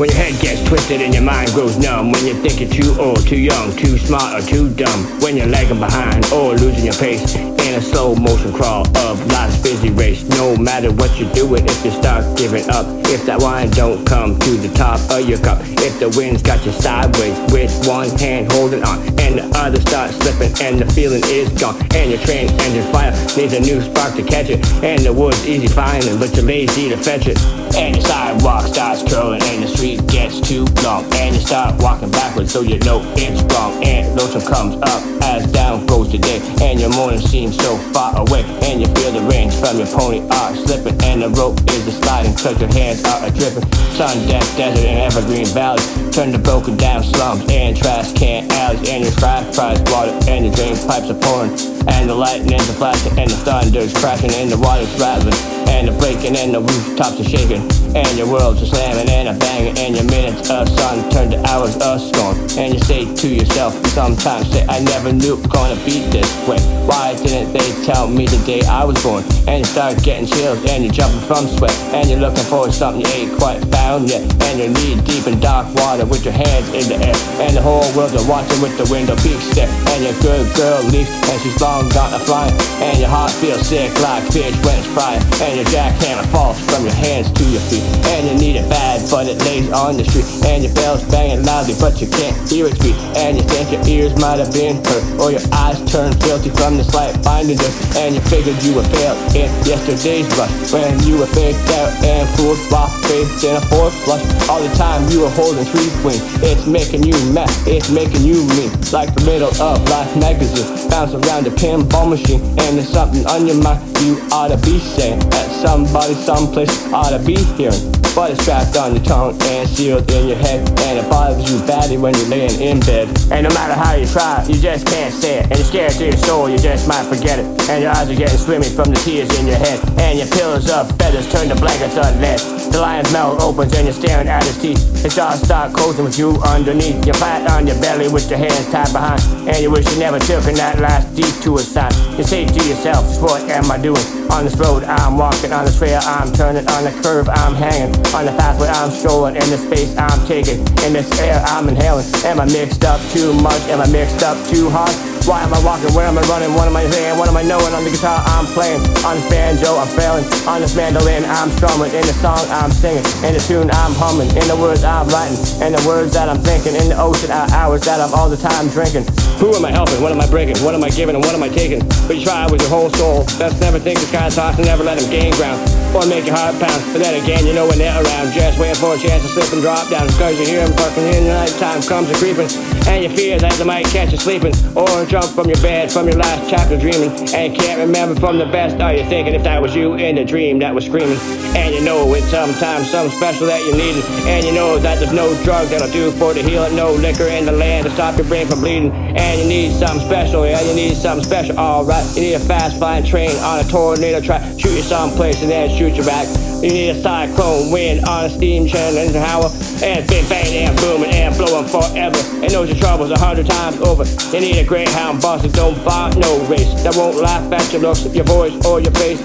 When your head gets twisted and your mind grows numb, when you think you're too old, too young, too smart, or too dumb, when you're lagging behind or losing your pace in a slow motion crawl of life's busy race. No matter what you're doing, if you start giving up, if that wine don't come to the top of your cup, if the wind's got you sideways with one hand holding on and the other starts slipping and the feeling is gone, and your train engine fire needs a new spark to catch it, and the wood's easy finding but you're lazy to fetch it, and your sidewalk starts curling and the street gets too long, and you start walking backwards so you know it's wrong, and lonesome comes up as down goes the day, and your morning seems so far away, and you feel the reins from your pony are slipping, and the rope is sliding cause your hands are dripping. Sun-decked desert and evergreen valleys turn to broken down slums and trash can alleys, and your scratch fries water and your drain pipes are pouring, and the lightning's are flashing and the thunder's crashing and the water's rattling and the breaking and the rooftops are shaking, and your world's a slamming and a banging, and your minutes of sun turn to hours of storm, and you say to yourself sometimes, say I never knew gonna be this way, why didn't they tell me the day I was born, and you start getting chills and you're jumping from sweat, and you're looking for something you ain't quite found yet, and you're knee deep in dark water with your hands in the air, and the whole world are watching with the window peaks there, and your good girl leaves and she's long gone flying, and your heart feels sick like fish when it's frying, and your jackhammer falls from your hands to your feet, and you need it bad but it lays on the street, and your bell's banging loudly but you can't hear it speak, and you think your ears might have been hurt or your eyes turned filthy from the slight finding dirt, and you figured you were failed in yesterday's rush when you were faked out and fooled while faced in a fourth flush. All the time you were holding three wings, it's making you mad, it's making you mean, like the middle of Life magazine, bounce around the pinball machine, and there's something on your mind you ought to be saying, that somebody someplace ought to be hearing, but it's strapped on your tongue and sealed in your head, and it bothers you badly when you're laying in bed, and no matter how you try you just can't say it, and you're scared to your soul you just might forget it, and your eyes are getting swimmy from the tears in your head, and your pillows of feathers turn to blankets of lead, the lion's mouth opens and you're staring at his teeth, his jaws start closing with you underneath, you're flat on your belly with your hands tied behind, and you wish you never took in that last detour sign, you say to yourself, what am I doing on this road I'm walking, on this trail I'm turning, on the curve I'm hanging, on the pathway I'm strolling, in the space I'm taking, in this air I'm inhaling, am I mixed up too much, am I mixed up too hard, why am I walking, where am I running, what am I saying, what am I knowing, on the guitar I'm playing, on this banjo I'm failing, on this mandolin I'm strumming, in the song I'm singing, in the tune I'm humming, in the words I'm writing, in the words that I'm thinking, in the ocean are hours that I'm all the time drinking. Who am I helping, what am I breaking, what am I giving and what am I taking, but you try with your whole soul, best never think this kind of talk and never let them gain ground, or make your heart pound, but then again you know when they're around, just waiting for a chance to slip and drop down, cause you hear them barking in the night time comes a creeping, and you fear that they might catch you sleeping, or jump from your bed from your last chapter dreaming, and can't remember from the best are you thinking if that was you in the dream that was screaming, and you know it's sometimes something special that you needed, and you know that there's no drug that'll do for the healing, no liquor in the land to stop your brain from bleeding, and you need something special, yeah you need something special, alright, you need a fast flying train on a tornado track, shoot you someplace and then shoot you back, you need a cyclone wind on a steam churning hour, and big bang and booming and blowing forever, and knows your troubles 100 times over, you need a greyhound bus that don't buy no race, that won't laugh at your looks, your voice or your face,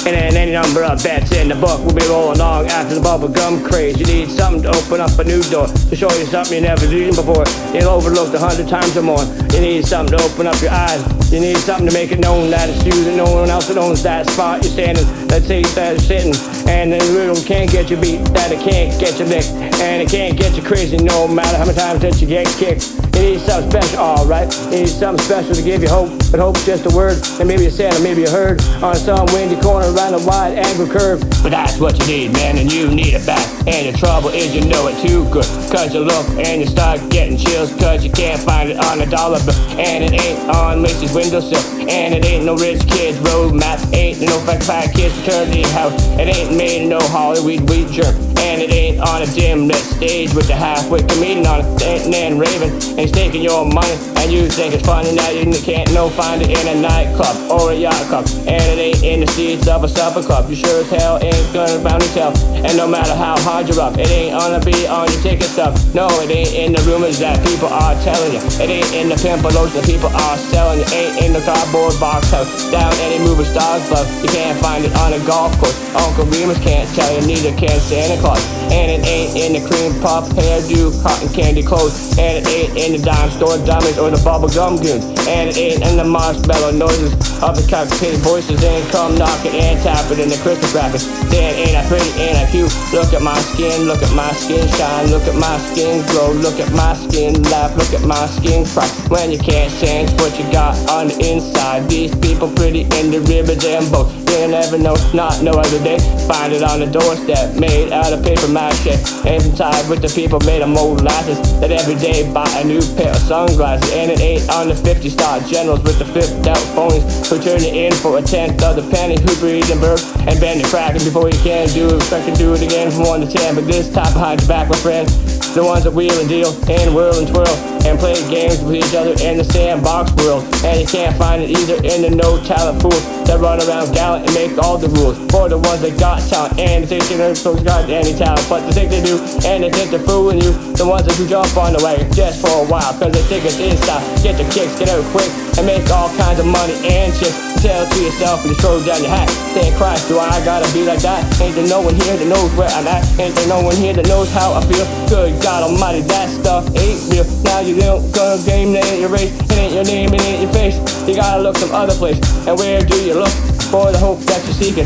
and then any number of bets in the book will be rolling along after the bubblegum craze. You need something to open up a new door, to show you something you never seen before, you'll overlook 100 times or more, you need something to open up your eyes, you need something to make it known that it's you, that no one else owns that spot you're standing, let's say that you're sitting, and the riddle can't get you beat, that it can't get you licked, and it can't get you crazy no matter how many times that you get kicked. You need something special, alright, you need something special to give you hope, but hope's just a word, and maybe you said or maybe you heard, on some windy corner around a wide angle curve, but that's what you need man, and you need it back, and the trouble is you know it too good, cause you look and you start getting chills, cause you can't find it on a dollar bill, and it ain't on Macy's windowsill, and it ain't no rich kids road map, ain't no fat kids fraternity house, it ain't made in no Hollywood wheat germ, and it ain't on a dim lit stage with the halfway comedian on it, and then raving, and he's taking your money, and you think it's funny. Now you can't find it in a nightclub or a yacht club, and it ain't in the seats of a supper club. You sure as hell ain't gonna bound to tell. And no matter how hard you're up, it ain't gonna be on your ticket stub. No, it ain't in the rumors that people are telling you. It ain't in the pimple lotion that people are selling you. Ain't in the cardboard box house down any movie star's club. You can't find it on a golf course. Uncle Remus can't tell you, neither can Santa Claus. And it ain't in the cream puff hairdo, cotton candy clothes. And it ain't in the dime store dummies or the bubble gum goons. And it ain't in the marshmallow noises of the cocktail voices. Ain't come knocking and tapping in the Christmas graphics. Then ain't I pretty, ain't I cute? Look at my skin, look at my skin shine. Look at my skin glow, look at my skin laugh. Look at my skin cry when you can't sense what you got on the inside. These people pretty in the ribbons and both. You never know, not no other day. Find it on the doorstep, made out of paper mache. And tied with the people made of molasses that every day buy a new pair of sunglasses. And it ain't on the 50-star generals with the flipped out phonies who turn you in for a tenth of the penny, who breathe and burp and bend and crack. And before you can do it, expect to do it again from 1 to 10. But this time behind your back, my friend, the ones that wheel and deal and whirl and twirl and play games with each other in the sandbox world. And you can't find it either in the no talent fools that run around gallant and make all the rules. For the ones that got talent and they think they're got any talent, but they think they do and they think they're fooling you. The ones that do jump on the wagon just for a while cause they think it's in style. Get your kicks, get out quick and make all kinds of money and chicks. Tell to yourself when you throw down your hat, saying, Christ, do I gotta be like that? Ain't there no one here that knows where I'm at? Ain't there no one here that knows how I feel? Good God Almighty, that stuff ain't real. Now you don't gonna game, it ain't your race, it ain't your name, it ain't your face. You gotta look some other place. And where do you look for the hope that you're seeking?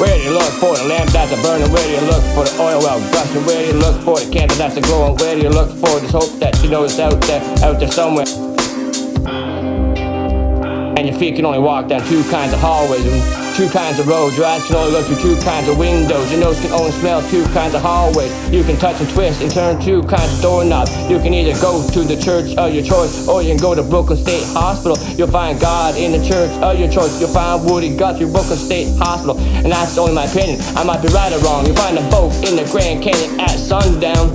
Where do you look for the lamp that's a burning? Where do you look for the oil well gushing? Where do you look for the candle that's a glowing? Where do you look for this hope that you know is out there somewhere? And your feet can only walk down 2 kinds of hallways and 2 kinds of roads. Your eyes can only look through 2 kinds of windows. Your nose can only smell 2 kinds of hallways. You can touch and twist and turn 2 kinds of doorknobs. You can either go to the church of your choice or you can go to Brooklyn State Hospital. You'll find God in the church of your choice. You'll find Woody Guthrie Brooklyn State Hospital. And that's only my opinion. I might be right or wrong. You'll find them both in the Grand Canyon at sundown.